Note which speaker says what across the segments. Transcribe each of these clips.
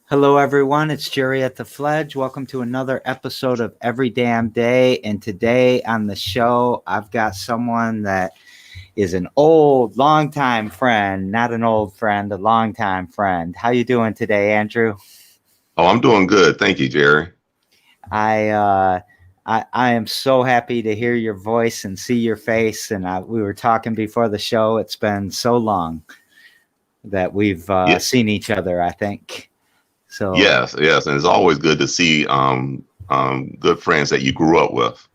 Speaker 1: Hello, everyone. It's Jerry at the Fledge. Welcome to another episode of Every Damn Day. And today on the show, I've got someone that is an old, longtime friend, not an old friend, a longtime friend. How you doing today, Andrew?
Speaker 2: Oh, I'm doing good. Thank you, Jerry.
Speaker 1: I uh, I am so happy to hear your voice and see your face. And we were talking before the show. It's been so long that we've
Speaker 2: Yeah,
Speaker 1: seen each other, I think. So
Speaker 2: yes. And it's always good to see good friends that you grew up with.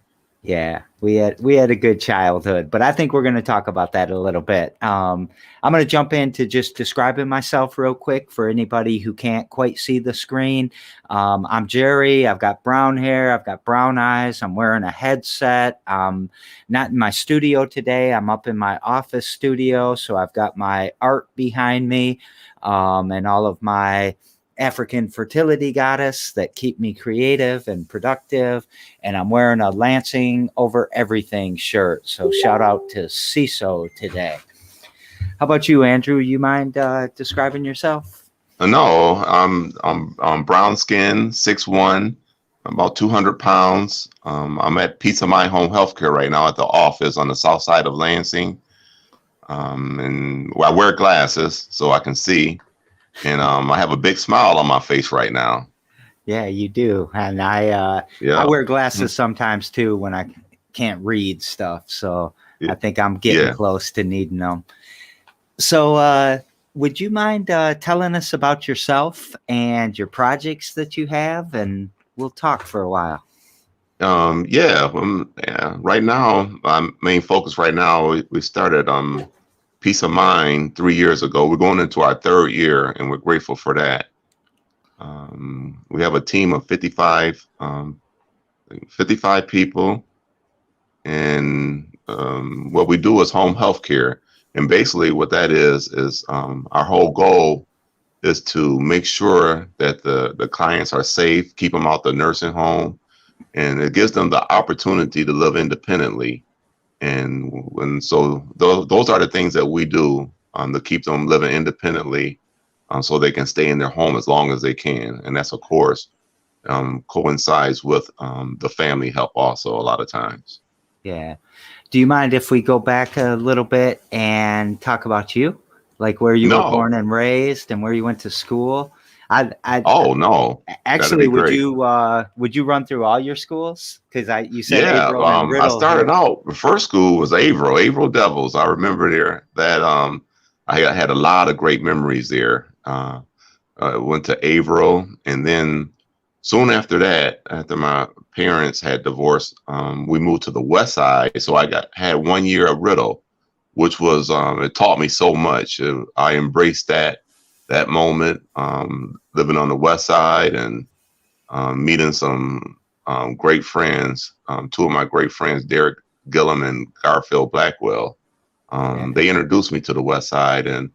Speaker 1: yeah, we had a good childhood, but I think we're going to talk about that a little bit. I'm going to jump into just describing myself real quick for anybody who can't quite see the screen. I'm Jerry. I've got brown hair. I've got brown eyes. I'm wearing a headset. Not in my studio today. I'm up in my office studio, so I've got my art behind me, and all of my African fertility goddess that keep me creative and productive, and I'm wearing a Lansing over everything shirt. So shout out to CISO today. How about you, Andrew? You mind describing yourself?
Speaker 2: No, I'm brown skin, 6'1", about 200 pounds. I'm at Peace of Mind Home Healthcare right now at the office on the south side of Lansing. And I wear glasses so I can see. And I have a big smile on my face right now.
Speaker 1: Yeah, you do. And I
Speaker 2: Yeah.
Speaker 1: wear glasses sometimes too when I can't read stuff. So I think I'm getting
Speaker 2: Yeah.
Speaker 1: close to needing them. So would you mind telling us about yourself and your projects that you have, and we'll talk for a while.
Speaker 2: Yeah. Right now, my main focus right now, we started Peace of Mind 3 years ago. We're going into our third year, and we're grateful for that. We have a team of 55 people, and what we do is home health care. And basically, what that is our whole goal is to make sure that the clients are safe, keep them out the nursing home, and it gives them the opportunity to live independently. And so those are the things that we do to keep them living independently, so they can stay in their home as long as they can. And that's, of course, coincides with the family help also a lot of times.
Speaker 1: Yeah. Do you mind if we go back a little bit and talk about you, like where you were
Speaker 2: No.
Speaker 1: born and raised and where you went to school? I
Speaker 2: Oh, no. That'd
Speaker 1: actually
Speaker 2: be great.
Speaker 1: would you run through all your schools? Because I you said
Speaker 2: Yeah.
Speaker 1: Averill and
Speaker 2: I
Speaker 1: Riddle
Speaker 2: started
Speaker 1: here.
Speaker 2: out, the first school was Averill Devils. I remember there that I had a lot of great memories there. Went to Averill, and then soon after that, after my parents had divorced, we moved to the West Side. So I had 1 year of Riddle, which was it taught me so much. I embraced that moment, living on the West Side and meeting some great friends. Two of my great friends, Derek Gillum and Garfield Blackwell.
Speaker 1: Yeah.
Speaker 2: They introduced me to the West Side, and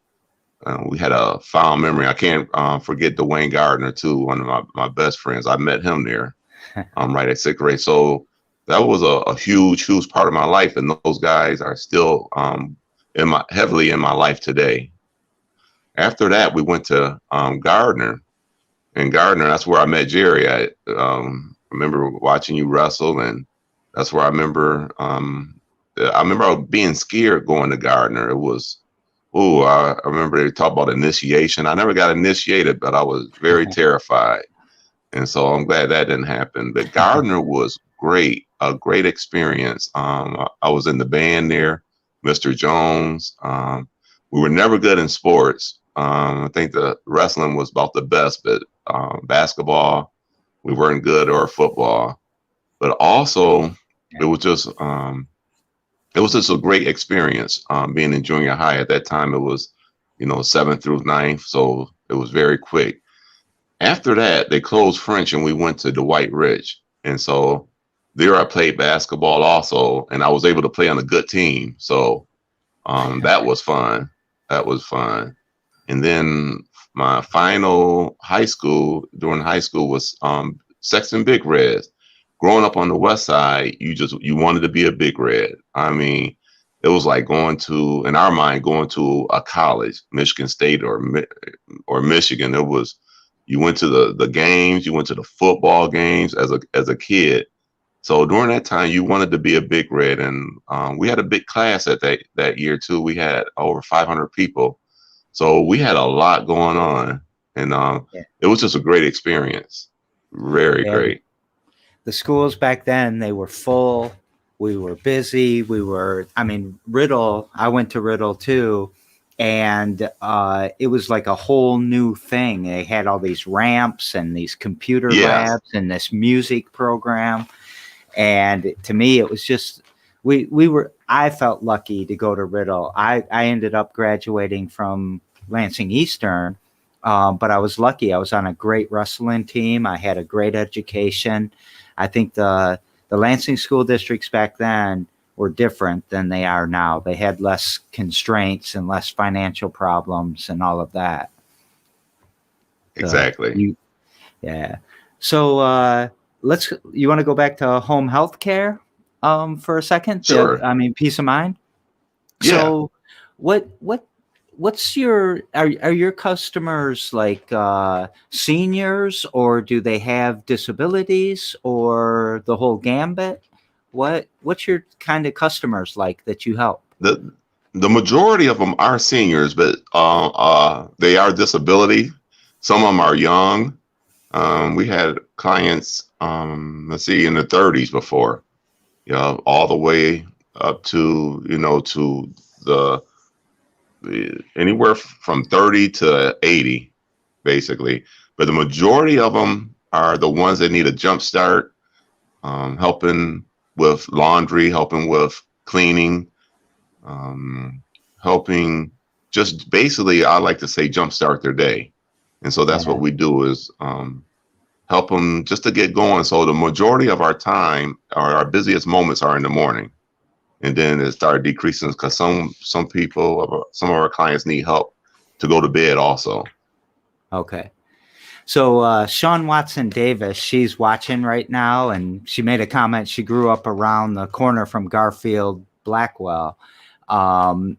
Speaker 2: we had a fond memory. I can't forget Dwayne Gardner too, one of my best friends. I met him there right at sixth grade. So that was a huge part of my life, and those guys are still heavily in my life today. After that, we went to Gardner, and Gardner, that's where I met Jerry. I remember watching you wrestle, and that's where I remember being scared going to Gardner. It was, oh, I remember they talked about initiation. I never got initiated, but I was very terrified. And so I'm glad that didn't happen. But Gardner was great, a great experience. I was in the band there, Mr. Jones. We were never good in sports. I think the wrestling was about the best, but basketball, we weren't good, or football. But also, it was just it was just a great experience being in junior high. At that time, it was, seventh through ninth, so it was very quick. After that, they closed French, and we went to Dwight Rich, and so there I played basketball also, and I was able to play on a good team. So that was fun. That was fun. And then my final during high school was Sexton Big Reds. Growing up on the West Side, you wanted to be a Big Red. I mean, it was like in our mind, going to a college, Michigan State or Michigan. It was You went to the games, you went to the football games as a kid. So during that time, you wanted to be a Big Red, and we had a big class at that year too. We had over 500 people, so we had a lot going on, and
Speaker 1: Yeah.
Speaker 2: it was just a great experience. Very
Speaker 1: Yeah.
Speaker 2: great.
Speaker 1: The schools back then, they were full. We were busy. Riddle, I went to Riddle too. And it was like a whole new thing. They had all these ramps and these computer
Speaker 2: Yes,
Speaker 1: labs and this music program. And to me, it was just, I felt lucky to go to Riddle. I ended up graduating from Lansing Eastern, but I was lucky. I was on a great wrestling team. I had a great education. I think the Lansing school districts back then were different than they are now. They had less constraints and less financial problems and all of that. So
Speaker 2: exactly.
Speaker 1: yeah. So you want to go back to home health care for a second?
Speaker 2: Sure.
Speaker 1: Peace of mind.
Speaker 2: Yeah.
Speaker 1: So what's are your customers like seniors, or do they have disabilities, or the whole gambit? What's your kind of customers like that you help?
Speaker 2: The the majority of them are seniors, but they are disability. Some of them are young. We had clients, let's see, in the 30s before, all the way up to, to the anywhere from 30 to 80, basically. But the majority of them are the ones that need a jump start, helping with laundry, helping with cleaning, um, helping just basically, I like to say, jumpstart their day. And so that's
Speaker 1: Yeah.
Speaker 2: what we do is help them just to get going. So the majority of our time, or our busiest moments, are in the morning, and then it started decreasing because some people, some of our clients need help to go to bed also.
Speaker 1: Okay. So Sean Watson Davis, she's watching right now, and she made a comment. She grew up around the corner from Garfield Blackwell, but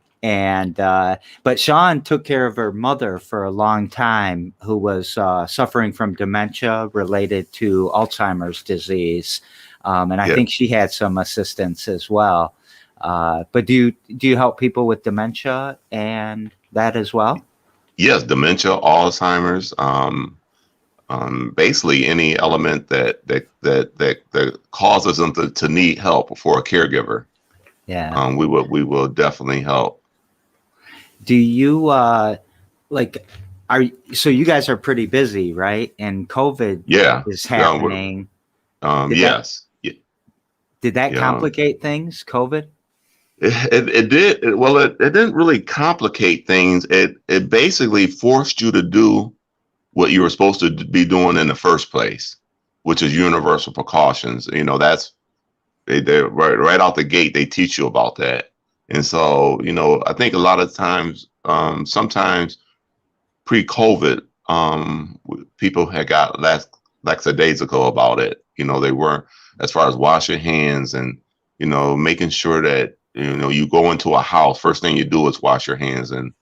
Speaker 1: Sean took care of her mother for a long time, who was suffering from dementia related to Alzheimer's disease, and I
Speaker 2: Yeah.
Speaker 1: think she had some assistance as well. But do you help people with dementia and that as well?
Speaker 2: Yes, dementia, Alzheimer's, basically any element that causes them to need help for a caregiver.
Speaker 1: Yeah.
Speaker 2: We will definitely help.
Speaker 1: Do you like are so you guys are pretty busy, right? And COVID
Speaker 2: Yeah.
Speaker 1: is
Speaker 2: Yeah.
Speaker 1: happening. Did that
Speaker 2: Yes. Yeah.
Speaker 1: did that
Speaker 2: Yeah.
Speaker 1: complicate things, COVID?
Speaker 2: It did. It didn't really complicate things. It basically forced you to do what you were supposed to be doing in the first place, which is universal precautions. That's they right out the gate. They teach you about that. And so, I think a lot of times, sometimes pre-COVID, people had got lackadaisical about it. They weren't, as far as washing hands and, making sure that, you go into a house, first thing you do is wash your hands, and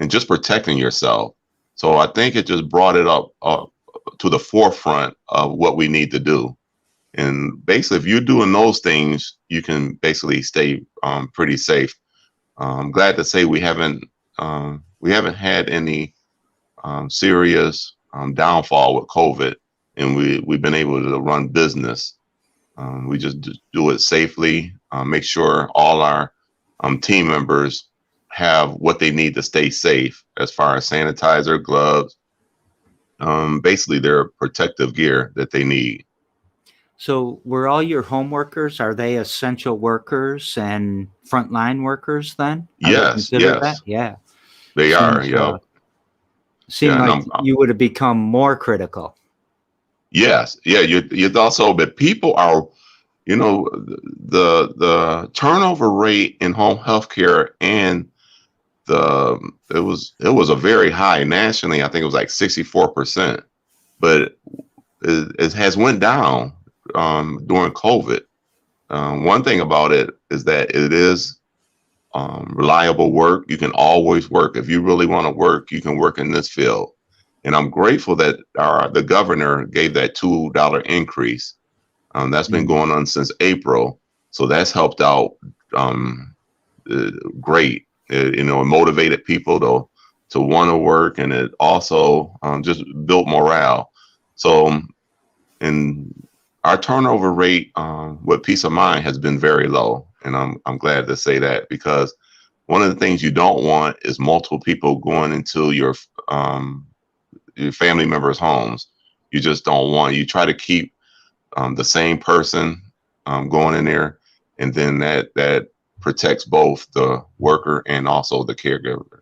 Speaker 2: just protecting yourself. So I think it just brought it up to the forefront of what we need to do. And basically, if you're doing those things, you can basically stay pretty safe. I'm glad to say we haven't had any serious downfall with COVID, and we've been able to run business. We just do it safely, make sure all our team members have what they need to stay safe, as far as sanitizer, gloves, basically their protective gear that they need.
Speaker 1: So were all your home workers, are they essential workers and frontline workers then? Are they
Speaker 2: Yes,
Speaker 1: considered that?
Speaker 2: yes,
Speaker 1: Yeah.
Speaker 2: they are.
Speaker 1: Seems
Speaker 2: Yeah,
Speaker 1: seemed
Speaker 2: yeah, and
Speaker 1: like you would have become more critical.
Speaker 2: yes, yeah. You also, but people are, the turnover rate in home healthcare, and it was a very high nationally. I think it was like 64%, but it has went down during COVID. One thing about it is that it is reliable work. You can always work. If you really want to work, you can work in this field. And I'm grateful that the governor gave that $2 increase. That's been going on since April. So that's helped out great. It motivated people to want to work, and it also just built morale. So, and our turnover rate with Peace of Mind has been very low, and I'm glad to say that, because one of the things you don't want is multiple people going into your family members' homes. You just don't want. You try to keep the same person going in there, and then that protects both the worker and also the caregiver.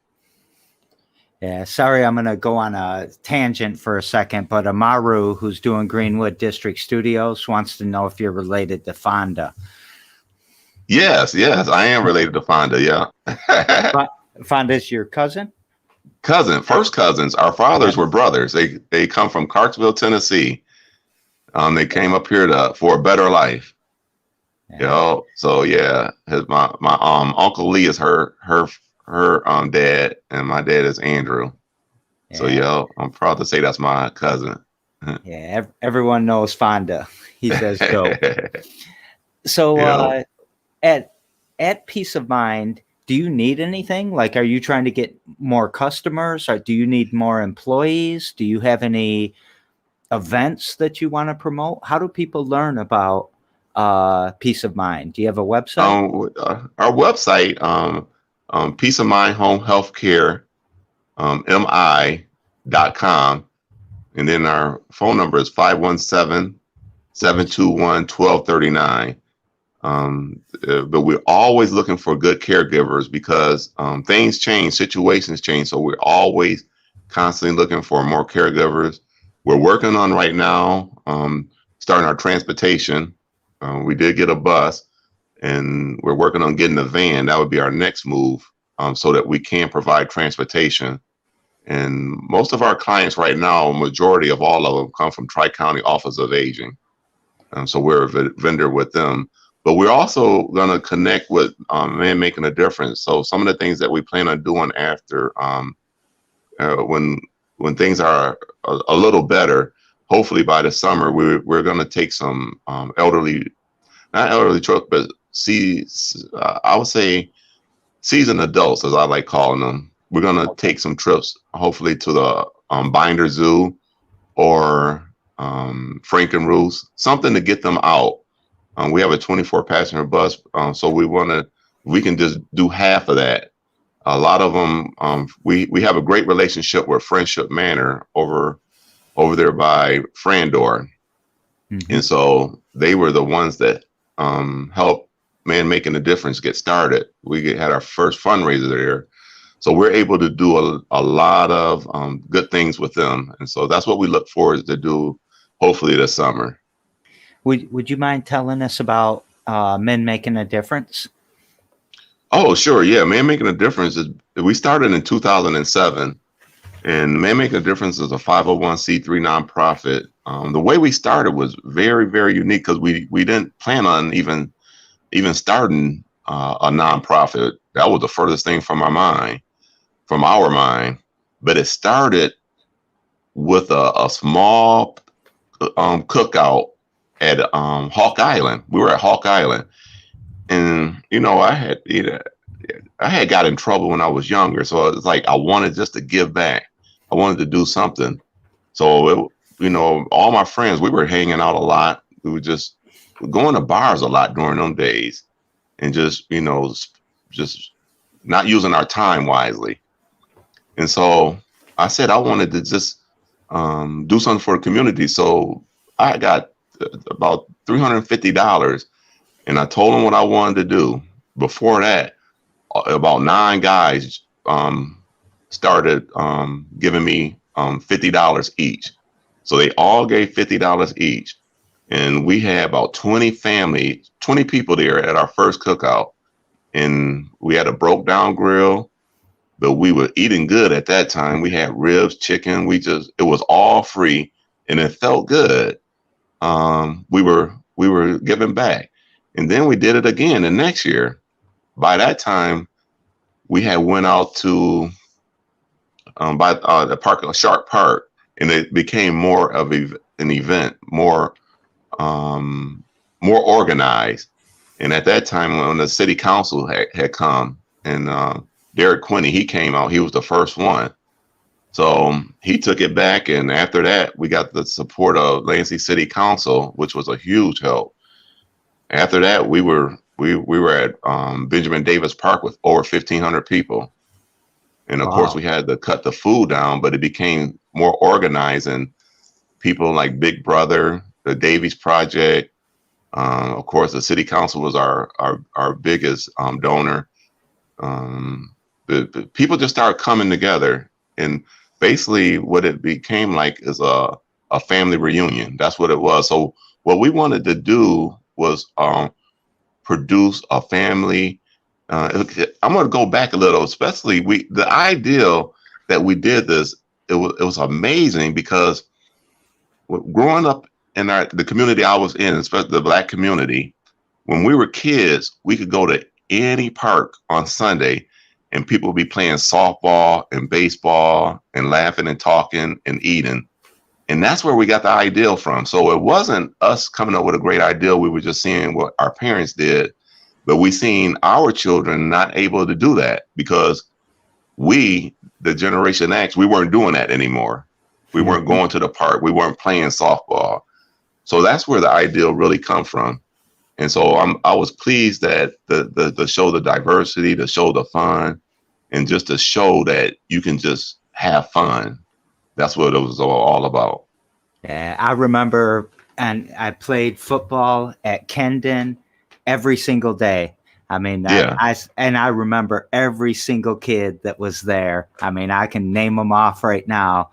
Speaker 1: Yeah, sorry, I'm going to go on a tangent for a second, but Amaru, who's doing Greenwood District Studios, wants to know if you're related to Fonda.
Speaker 2: Yes, I am related to Fonda. Yeah.
Speaker 1: Fonda's your cousin?
Speaker 2: First cousins. Our fathers were brothers. They come from Clarksville, Tennessee. They came up here for a better life. Yeah. So yeah, my Uncle Lee is her dad, and my dad is Andrew. Yeah. So I'm proud to say that's my cousin.
Speaker 1: Yeah, everyone knows Fonda. He says dope. So at Peace of Mind, do you need anything? Like, are you trying to get more customers, or do you need more employees? Do you have any events that you want to promote? How do people learn about Peace of Mind? Do you have a website?
Speaker 2: Our website, Peace of Mind Home Healthcare, MI.com. And then our phone number is 517-721-1239. But we're always looking for good caregivers, because things change, situations change. So we're always constantly looking for more caregivers. We're working on right now, starting our transportation. We did get a bus, and we're working on getting a van. That would be our next move, so that we can provide transportation. And most of our clients right now, majority of all of them, come from Tri-County Office of Aging. So we're a vendor with them. But we're also going to connect with Man Making a Difference. So some of the things that we plan on doing after, when things are a little better, hopefully by the summer, we're going to take some not elderly truck, but I would say seasoned adults, as I like calling them. We're going to take some trips, hopefully to the Binder Zoo or Frankenroos, something to get them out. We have a 24 passenger bus, so we can just do half of that. A lot of them, we have a great relationship with Friendship Manor over there by Frandor. Mm-hmm. And so they were the ones that helped Man Making a Difference get started. We had our first fundraiser there. So we're able to do a lot of good things with them. And so that's what we look forward to do, hopefully this summer.
Speaker 1: Would you mind telling us about Men Making a Difference?
Speaker 2: Oh, sure. Yeah. Man Making a Difference we started in 2007, and Man Making a Difference is a 501c3 nonprofit. The way we started was very, very unique, because we didn't plan on even starting a nonprofit. That was the furthest thing from our mind. But it started with a small cookout at Hawk Island. We were at Hawk Island, and I had got in trouble when I was younger, so it's like I wanted just to give back. I wanted to do something. So all my friends, we were hanging out a lot. We were just going to bars a lot during them days, and just not using our time wisely. And so I said I wanted to just do something for the community. So I got about $350, and I told them what I wanted to do. Before that, about 9 guys started giving me $50 each. So they all gave $50 each. And we had about 20 people there at our first cookout. And we had a broke down grill, but we were eating good at that time. We had ribs, chicken. It was all free, and it felt good. We were giving back. And then we did it again the next year. By that time, we had went out to by the park, Shark Park, and it became more of an event, more organized. And at that time, when the city council had come, and Derek Quinney, he came out, he was the first one. So he took it back, and after that, we got the support of Lansing City Council, which was a huge help. After that, we were at Benjamin Davis Park with over 1,500 people, and of course, we had to cut the food down, but it became more organized, and people like Big Brother, the Davies Project, of course, the City Council was our biggest donor. The people just started coming together, and basically what it became like is a family reunion. That's what it was. So what we wanted to do was produce a family. I'm going to go back a little, especially the ideal that we did this. It was amazing because growing up in the community I was in, especially the Black community, when we were kids, we could go to any park on Sunday and people would be playing softball and baseball and laughing and talking and eating. And that's where we got the ideal from. So it wasn't us coming up with a great ideal. We were just seeing what our parents did, but we seen our children not able to do that because we, the Generation X, we weren't doing that anymore. We weren't going to the park. We weren't playing softball. So that's where the ideal really come from. And so I was pleased that the show the diversity, to show the fun, and just to show that you can just have fun. That's what it was all about.
Speaker 1: Yeah, I remember, and I played football at Kendon every single day. I mean,
Speaker 2: Yeah.
Speaker 1: I remember every single kid that was there. I mean, I can name them off right now.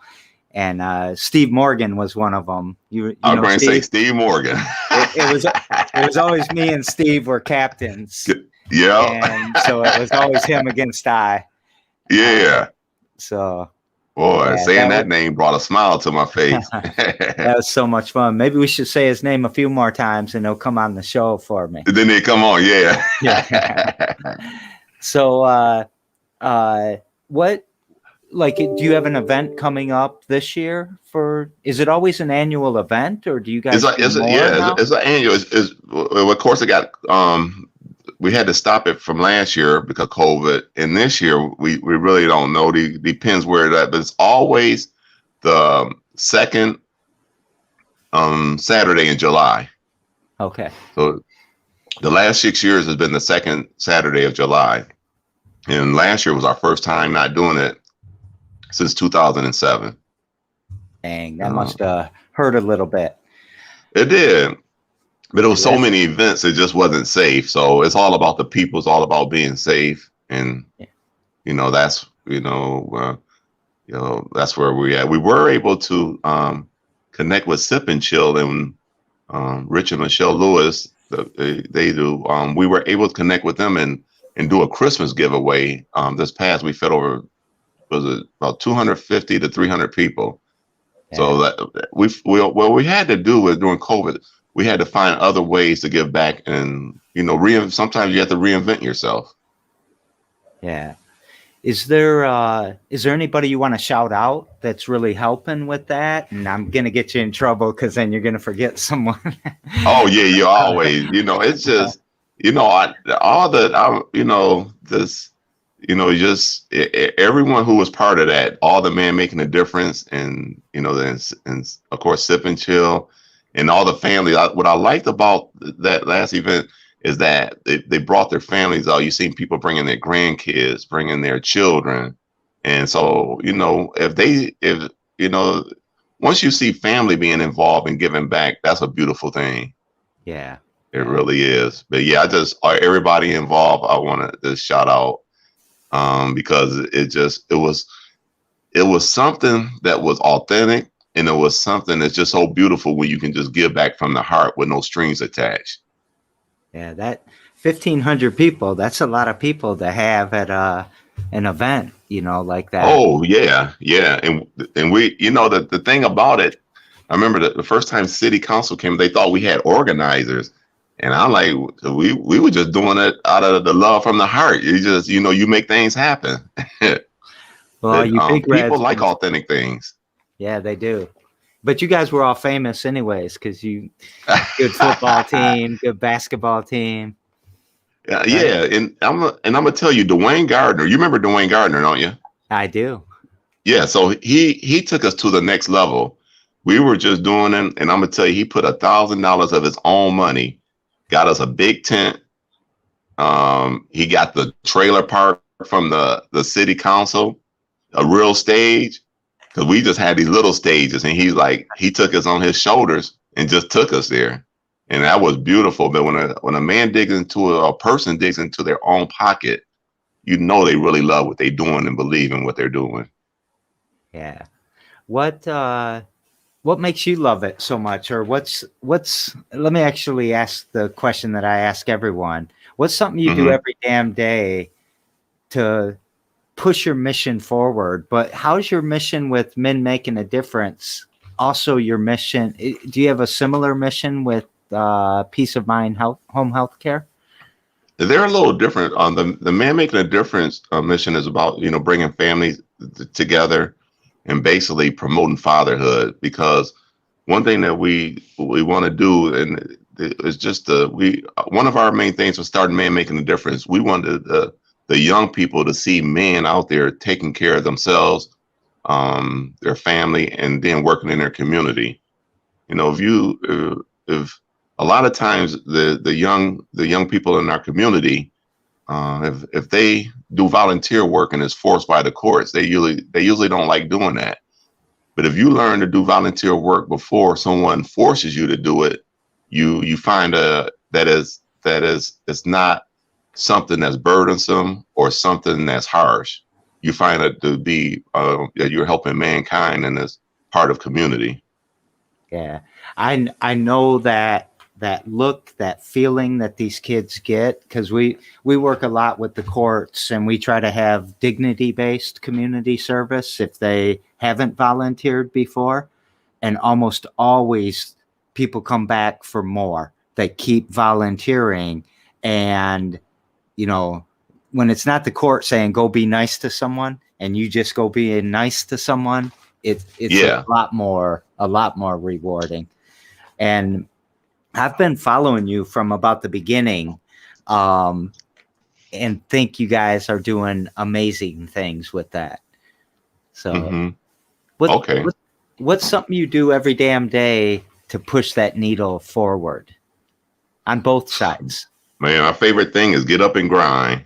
Speaker 1: And Steve Morgan was one of them.
Speaker 2: I'm going to say Steve Morgan.
Speaker 1: it was always me and Steve were captains.
Speaker 2: Yeah.
Speaker 1: And so it was always him against I.
Speaker 2: Yeah.
Speaker 1: So.
Speaker 2: Boy,
Speaker 1: Yeah,
Speaker 2: saying that name brought a smile to my face.
Speaker 1: That was so much fun. Maybe we should say his name a few more times and he'll come on the show for me.
Speaker 2: Then they come on, yeah.
Speaker 1: So what, like, do you have an event coming up this year is it always an annual event, or do you guys
Speaker 2: it's an annual. Of course it got we had to stop it from last year because of COVID, and this year we really don't know. Depends where that, but it's always the second Saturday in July.
Speaker 1: Okay.
Speaker 2: So the last 6 years has been the second Saturday of July, and last year was our first time not doing it since 2007.
Speaker 1: Dang, that must have hurt a little bit.
Speaker 2: It did. But there was so many events, it just wasn't safe. So it's all about the people. It's all about being safe, and that's that's where we at. We were able to connect with Sip and Chill and Rich and Michelle Lewis. They do. We were able to connect with them and do a Christmas giveaway. This past, we fed over about 250 to 300 people. Yeah. So that what we had to do was during COVID, we had to find other ways to give back, and sometimes you have to reinvent yourself.
Speaker 1: Yeah. Is there anybody you want to shout out that's really helping with that? And I'm gonna get you in trouble because then you're gonna forget someone.
Speaker 2: Oh yeah, you always. It's just just everyone who was part of that, all the man making a difference, and and of course Sip and Chill. And all the family. What I liked about that last event is that they brought their families out. You seen people bringing their grandkids, bringing their children, and so once you see family being involved and giving back, that's a beautiful thing.
Speaker 1: Yeah,
Speaker 2: it really is. But yeah, everybody involved, I want to just shout out because it was something that was authentic. And it was something that's just so beautiful when you can just give back from the heart with no strings attached.
Speaker 1: Yeah, that 1,500 people, that's a lot of people to have at an event, like that.
Speaker 2: Oh, yeah. Yeah. And we, the thing about it, I remember the first time City Council came, they thought we had organizers. And I'm like, we were just doing it out of the love from the heart. You just, you make things happen.
Speaker 1: Well,
Speaker 2: but, people like authentic things.
Speaker 1: Yeah, they do. But you guys were all famous anyways, because you good football team, good basketball team, right?
Speaker 2: Yeah, and I'm gonna tell you, Dwayne Gardner. You remember Dwayne Gardner, don't you?
Speaker 1: I do.
Speaker 2: Yeah, so he took us to the next level. We were just doing it, and I'm gonna tell you, he put $1,000 of his own money, got us a big tent. He got the trailer park from the city council, a real stage, because we just had these little stages, and he took us on his shoulders and just took us there, and that was beautiful. But when a man digs into a person digs into their own pocket, you know they really love what they're doing and believe in what they're doing.
Speaker 1: Yeah. What what makes you love it so much, or what's let me actually ask the question that I ask everyone. What's something you do
Speaker 2: Hmm.
Speaker 1: every damn day to push your mission forward? But how's your mission with Men Making a Difference also your mission? Do you have a similar mission with peace of mind home health care?
Speaker 2: They're a little different. On the Man Making a Difference mission is about bringing families together and basically promoting fatherhood. Because one thing that we want to do, and it's just we one of our main things for starting Man Making a Difference. We wanted the young people to see men out there taking care of themselves, their family, and then working in their community. If a lot of times the young people in our community, if they do volunteer work and is forced by the courts, they usually don't like doing that. But if you learn to do volunteer work before someone forces you to do it, you find that is it's not something that's burdensome or something that's harsh. You find it to be that you're helping mankind and is part of community.
Speaker 1: Yeah, I know that look, that feeling that these kids get, because we work a lot with the courts, and we try to have dignity based community service if they haven't volunteered before, and almost always people come back for more. They keep volunteering, and you know when it's not the court saying go be nice to someone, and you just go being nice to someone, it's
Speaker 2: Yeah.
Speaker 1: a lot more rewarding. And I've been following you from about the beginning, um, and think you guys are doing amazing things with that. So
Speaker 2: Hmm.
Speaker 1: what
Speaker 2: Okay.
Speaker 1: what what's something you do every damn day to push that needle forward on both sides?
Speaker 2: Man, my favorite thing is get up and grind.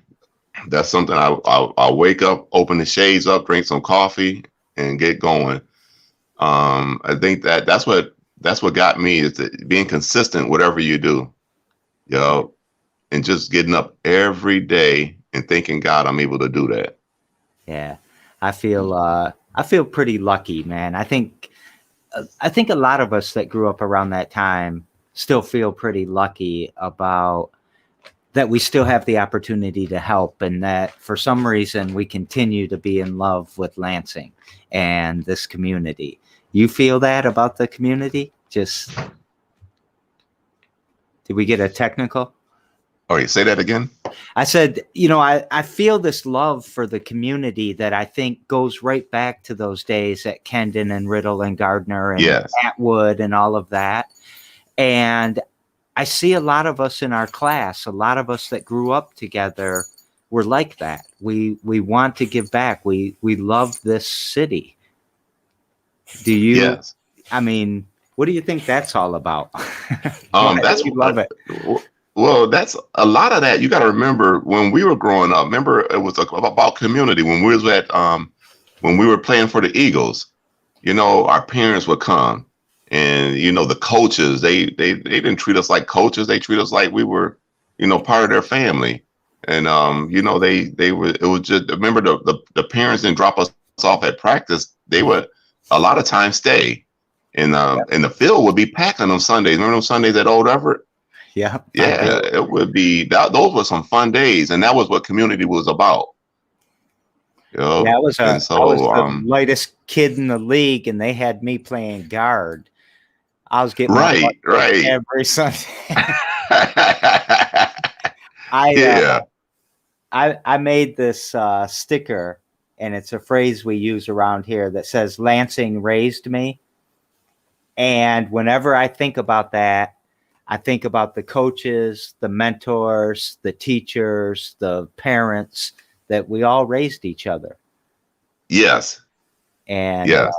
Speaker 2: That's something I'll wake up, open the shades up, drink some coffee, and get going. I think that's what got me is being consistent, whatever you do, you know, and just getting up every day and thanking God I'm able to do that.
Speaker 1: Yeah, I feel pretty lucky, man. I think a lot of us that grew up around that time still feel pretty lucky about that we still have the opportunity to help, and that for some reason we continue to be in love with Lansing and this community. You feel that about the community? Just did we get a technical?
Speaker 2: All right, say that again.
Speaker 1: I said, I feel this love for the community that I think goes right back to those days at Kendon and Riddle and Gardner and
Speaker 2: Yes.
Speaker 1: Atwood and all of that. And I see a lot of us in our class, a lot of us that grew up together were like that. We want to give back. We love this city. Do you?
Speaker 2: Yes.
Speaker 1: I mean, what do you think that's all about? Why do
Speaker 2: That's
Speaker 1: we love it?
Speaker 2: well, that's a lot of that. You got to remember when we were growing up. Remember, it was about community when we was when we were playing for the Eagles. Our parents would come, and the coaches they didn't treat us like coaches. They treat us like we were, part of their family. And they were it was just remember the parents didn't drop us off at practice. They would a lot of times stay, and the field would be packed on them Sundays. Remember those Sundays at Old Everett?
Speaker 1: Yeah, I
Speaker 2: Yeah,
Speaker 1: do.
Speaker 2: it would be that. Those were some fun days, and that was what community was about.
Speaker 1: Yeah,
Speaker 2: And
Speaker 1: I was
Speaker 2: so
Speaker 1: the lightest kid in the league, and they had me playing guard. I was getting my butt
Speaker 2: right,
Speaker 1: kicked
Speaker 2: right.
Speaker 1: every Sunday. I
Speaker 2: Yeah.
Speaker 1: I made this sticker and it's a phrase we use around here that says Lansing raised me. And whenever I think about that, I think about the coaches, the mentors, the teachers, the parents, that we all raised each other.
Speaker 2: Yes.
Speaker 1: And
Speaker 2: Yes.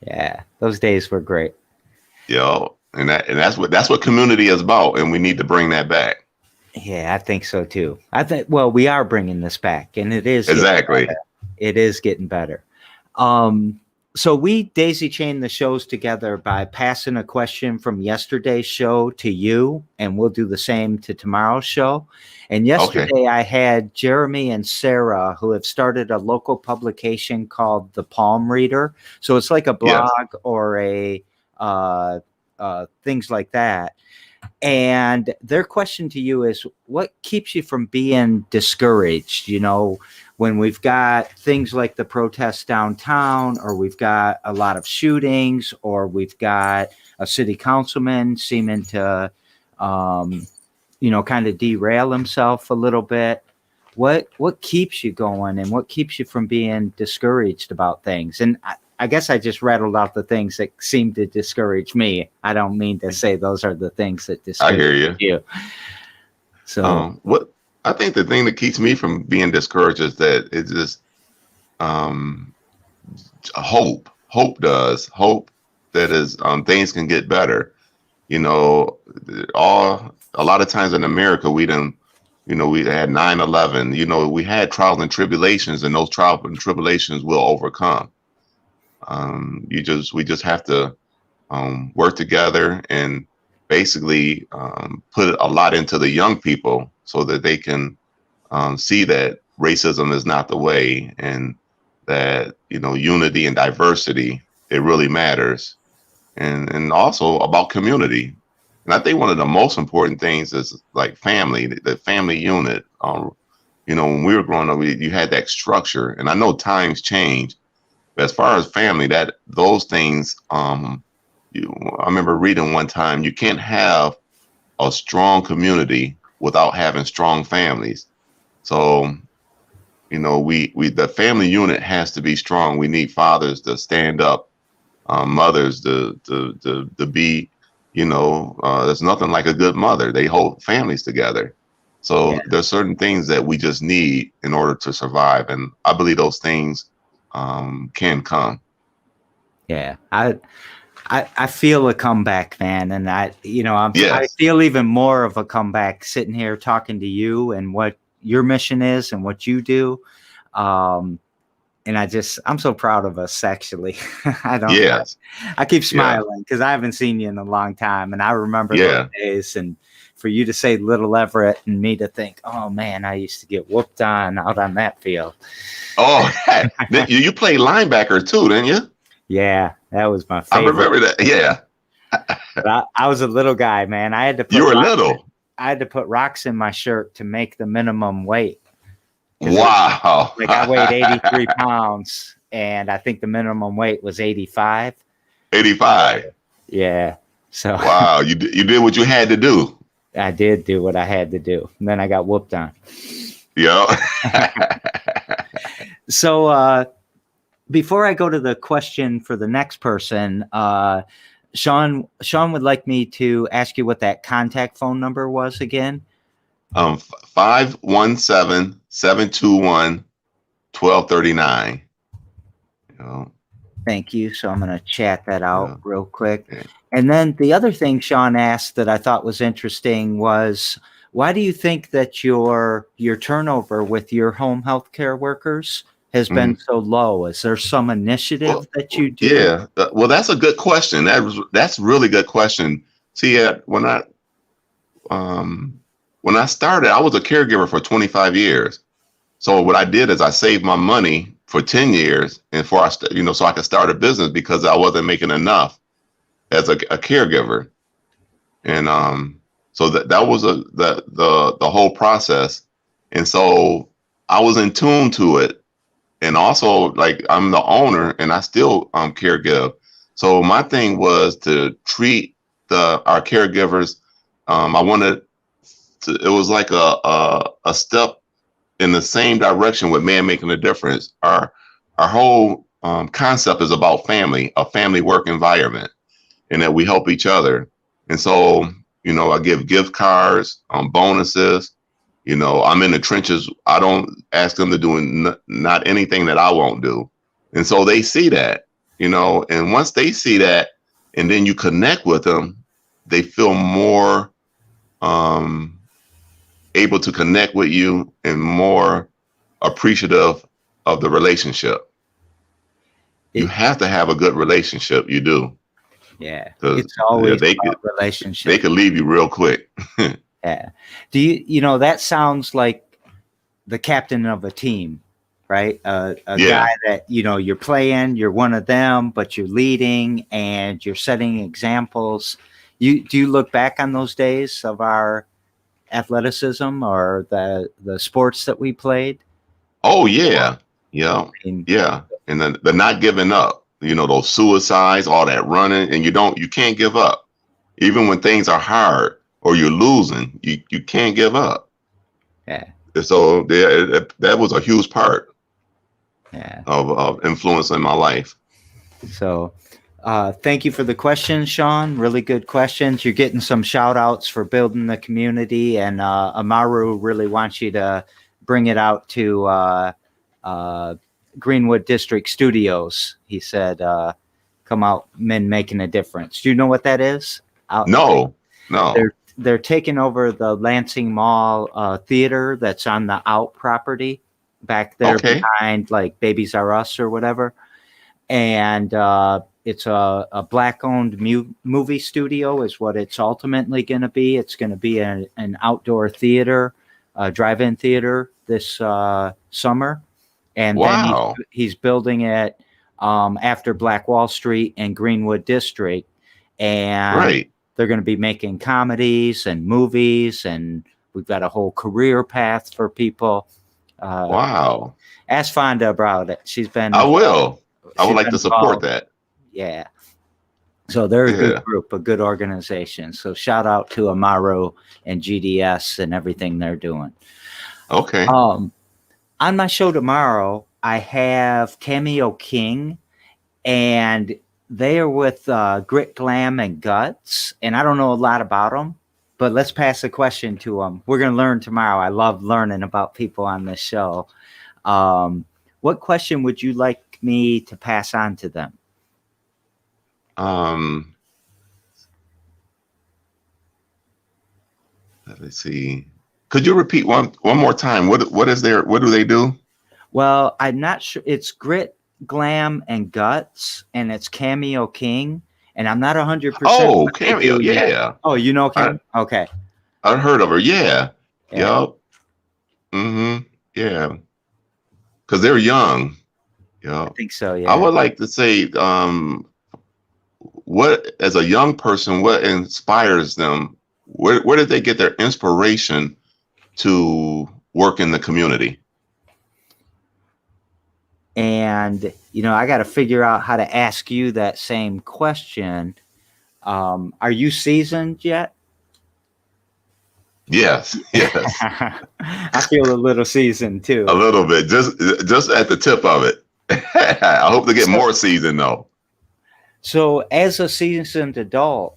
Speaker 1: yeah, those days were great.
Speaker 2: And that's what community is about, and we need to bring that back.
Speaker 1: Yeah, I think so too. I think, well, we are bringing this back, and it is
Speaker 2: Exactly.
Speaker 1: it is getting better. So we daisy chain the shows together by passing a question from yesterday's show to you, and we'll do the same to tomorrow's show. And yesterday I had Jeremy and Sarah, who have started a local publication called The Palm Reader. So it's like a blog or a things like that. And their question to you is, what keeps you from being discouraged? You know, when we've got things like the protests downtown, or we've got a lot of shootings, or we've got a city councilman seeming to, kind of derail himself a little bit. What keeps you going, and what keeps you from being discouraged about things? And I guess I just rattled out the things that seem to discourage me. I don't mean to say those are the things that discourage you. So
Speaker 2: what I think the thing that keeps me from being discouraged is that it's just hope. Hope that is things can get better. You know, a lot of times in America we had 9/11. You know, we had trials and tribulations, and those trials and tribulations will overcome. We just have to work together and basically put a lot into the young people so that they can see that racism is not the way, and that, unity and diversity, it really matters, and also about community. And I think one of the most important things is like family, the family unit. When we were growing up, you had that structure, and I know times change. As far as family, those things, I remember reading one time, you can't have a strong community without having strong families. So, the family unit has to be strong. We need fathers to stand up, mothers to be, there's nothing like a good mother. They hold families together. So there's certain things that we just need in order to survive. And I believe those things can come.
Speaker 1: Yeah, I feel a comeback, man, and I feel even more of a comeback sitting here talking to you and what your mission is and what you do. And I'm so proud of us, actually. I keep smiling because I haven't seen you in a long time, and I remember those days. And for you to say Little Everett, and me to think, oh man, I used to get whooped on out on that field.
Speaker 2: Oh, you played linebacker too, didn't you?
Speaker 1: Yeah, that was my favorite.
Speaker 2: I remember that. Yeah.
Speaker 1: But I was a little guy, man. I had to put
Speaker 2: You were little.
Speaker 1: I had to put rocks in my shirt to make the minimum weight.
Speaker 2: Wow.
Speaker 1: I weighed 83 pounds, and I think the minimum weight was 85.
Speaker 2: 85.
Speaker 1: Yeah. So.
Speaker 2: Wow, you did what you had to do.
Speaker 1: I did do what I had to do, and then I got whooped on.
Speaker 2: Yeah.
Speaker 1: So before I go to the question for the next person, Sean would like me to ask you what that contact phone number was again.
Speaker 2: 517-721-1239.
Speaker 1: Thank you. So I'm going to chat that out real quick. Okay. And then the other thing Sean asked that I thought was interesting was, why do you think that your turnover with your home health care workers has been so low? Is there some initiative that you do?
Speaker 2: Yeah. Well, that's a good question. That's a really good question. See, when I started, I was a caregiver for 25 years. So what I did is I saved my money for 10 years and so I could start a business, because I wasn't making enough as a caregiver. And so that was the whole process. And so I was in tune to it. And also, like, I'm the owner and I still caregive. So my thing was to treat our caregivers. I wanted to, it was like a step in the same direction with man making a difference. Our our whole concept is about family, a family work environment, and that we help each other. And so, I give gift cards, bonuses. I'm in the trenches. I don't ask them to do not anything that I won't do. And so they see that, and once they see that, and then you connect with them, they feel more able to connect with you and more appreciative of the relationship. You have to have a good relationship. You do.
Speaker 1: Yeah.
Speaker 2: 'Cause,
Speaker 1: It's always
Speaker 2: they
Speaker 1: about
Speaker 2: could
Speaker 1: relationship.
Speaker 2: leave you real quick.
Speaker 1: Yeah. Do you that sounds like the captain of a team, right? A
Speaker 2: Yeah.
Speaker 1: guy that, you're playing, you're one of them, but you're leading and you're setting examples. Do you look back on those days of our athleticism or the sports that we played?
Speaker 2: Oh yeah. Yeah.
Speaker 1: I mean,
Speaker 2: Yeah. And then the not giving up, those suicides, all that running, and you can't give up. Even when things are hard or you're losing, you can't give up.
Speaker 1: yeah.
Speaker 2: And so that was a huge part
Speaker 1: Yeah.
Speaker 2: of influencing my life.
Speaker 1: So thank you for the questions, Sean. Really good questions. You're getting some shout outs for building the community, and Amaru really wants you to bring it out to Greenwood District Studios. He said, come out, men making a difference. Do you know what that is?
Speaker 2: No.
Speaker 1: They're taking over the Lansing Mall theater that's on the out property back there behind like Babies R Us or whatever. And it's a black-owned movie studio is what it's ultimately going to be. It's going to be an outdoor theater, drive-in theater this summer. And
Speaker 2: wow.
Speaker 1: then he's building it after Black Wall Street and Greenwood District. And they're going to be making comedies and movies, and we've got a whole career path for people.
Speaker 2: Wow.
Speaker 1: Ask Fonda about it. She's been...
Speaker 2: I will. I would like to support that.
Speaker 1: Yeah. So they're a good group, a good organization. So shout out to Amaru and GDS and everything they're doing.
Speaker 2: Okay.
Speaker 1: On my show tomorrow, I have Cameo King, and they are with Grit, Glam, and Guts. And I don't know a lot about them, but let's pass the question to them. We're going to learn tomorrow. I love learning about people on this show. What question would you like me to pass on to them?
Speaker 2: Let's see. Could you repeat one more time? What do they do?
Speaker 1: Well, I'm not sure. It's Grit, Glam, and Guts, and it's Cameo King, and I'm not 100%.
Speaker 2: Oh, Cameo, yeah.
Speaker 1: Oh, you know Cameo? Okay.
Speaker 2: I've heard of her. Yeah. Yep. Mm-hmm. Yeah. Because they're young. Yeah.
Speaker 1: I think so, yeah.
Speaker 2: I would like to say, what, as a young person, what inspires them? Where did they get their inspiration to work in the community?
Speaker 1: And, I got to figure out how to ask you that same question. Are you seasoned yet?
Speaker 2: Yes.
Speaker 1: I feel a little seasoned too.
Speaker 2: A little bit, just at the tip of it. I hope to get more seasoned though.
Speaker 1: So as a seasoned adult,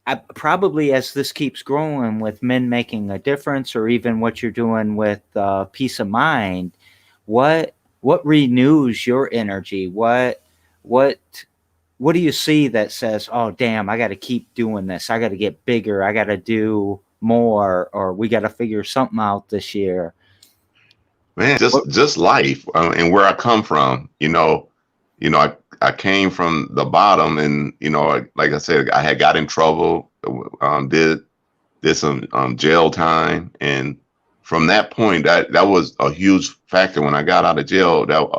Speaker 1: I probably, as this keeps growing with men making a difference, or even what you're doing with Peace of Mind, what renews your energy? What do you see that says, oh, damn, I got to keep doing this. I got to get bigger. I got to do more, or we got to figure something out this year.
Speaker 2: Man, just life and where I come from. I came from the bottom, and like I said, I had got in trouble, did some jail time, and from that point, that was a huge factor when I got out of jail. That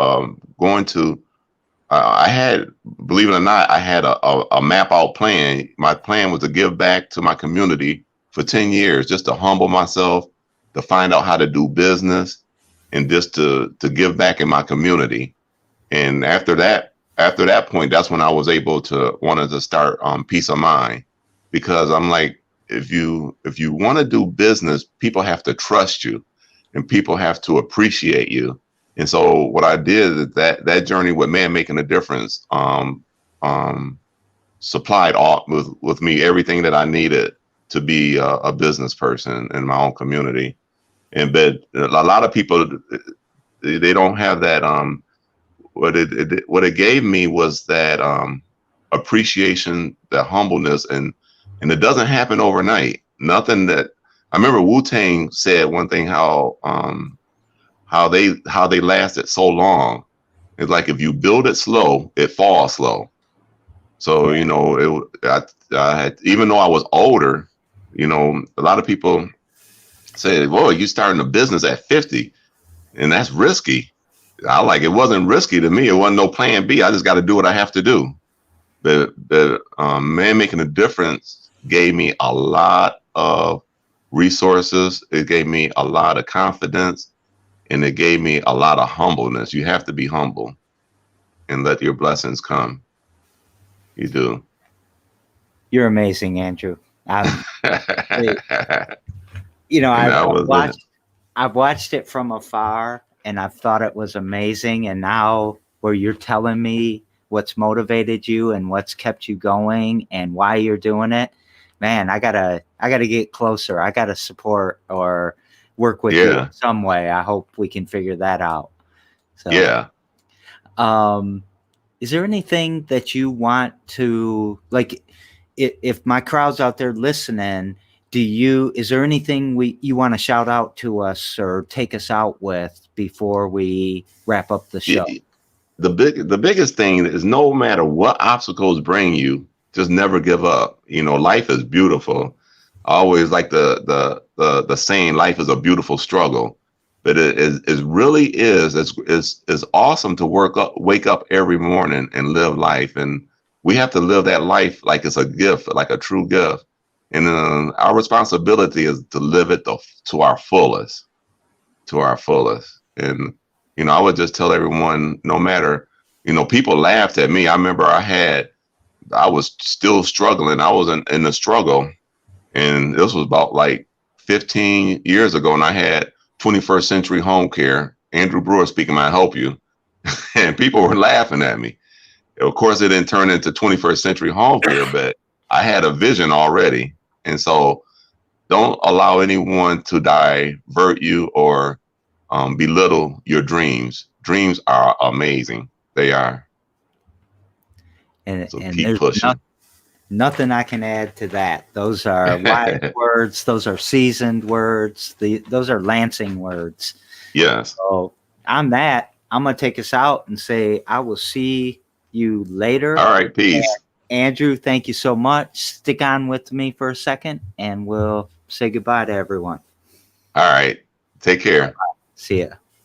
Speaker 2: I had, believe it or not, I had a map out plan. My plan was to give back to my community for 10 years, just to humble myself, to find out how to do business, and just to give back in my community. And after that point, that's when I was able to wanted to start Peace of Mind, because I'm like, if you want to do business, people have to trust you, and people have to appreciate you. And so what I did, that journey with Man Making a Difference, supplied all with me everything that I needed to be a business person in my own community. And but a lot of people, they don't have that. What it gave me was that appreciation, that humbleness, and it doesn't happen overnight. Nothing that I remember Wu-Tang said one thing, how they lasted so long. It's like if you build it slow, it falls slow. So,
Speaker 1: Yeah.
Speaker 2: you know, I had, even though I was older, you know, a lot of people say, "Whoa, you starting a business at 50, and that's risky." I like, it wasn't risky to me. It wasn't no plan B. I just got to do what I have to do. The Man Making a Difference gave me a lot of resources. It gave me a lot of confidence, and it gave me a lot of humbleness. You have to be humble and let your blessings come. You do.
Speaker 1: You're amazing, Andrew. You know,
Speaker 2: And that was it.
Speaker 1: I've watched it from afar, and I've thought it was amazing. And now, where you're telling me what's motivated you and what's kept you going and why you're doing it, man, I gotta get closer. I gotta support or work with you in
Speaker 2: Yeah.
Speaker 1: some way. I hope we can figure that out. So,
Speaker 2: Yeah.
Speaker 1: um, is there anything that you want to like? If my crowd's out there listening, is there anything you want to shout out to us or take us out with before we wrap up the show?
Speaker 2: The biggest thing is, no matter what obstacles bring you, just never give up. You know, life is beautiful. I always like the saying, life is a beautiful struggle. But it really is. It's awesome to wake up every morning and live life. And we have to live that life like it's a gift, like a true gift. And our responsibility is to live it to our fullest, to our fullest. And, you know, I would just tell everyone, no matter, you know, people laughed at me. I remember I was still struggling. I was in the struggle. And this was about like 15 years ago. And I had 21st Century Home Care, Andrew Brewer speaking, "I help you." And people were laughing at me. Of course, it didn't turn into 21st Century Home Care, but I had a vision already. And so don't allow anyone to divert you or belittle your dreams. Dreams are amazing. They are.
Speaker 1: And
Speaker 2: So
Speaker 1: and
Speaker 2: keep
Speaker 1: there's
Speaker 2: pushing.
Speaker 1: nothing I can add to that. Those are wise words. Those are seasoned words. Those are Lansing words.
Speaker 2: Yes.
Speaker 1: So on that, I'm going to take us out and say, I will see you later.
Speaker 2: All right. Peace.
Speaker 1: Andrew, thank you so much. Stick on with me for a second and we'll say goodbye to everyone.
Speaker 2: All right. Take care.
Speaker 1: See ya.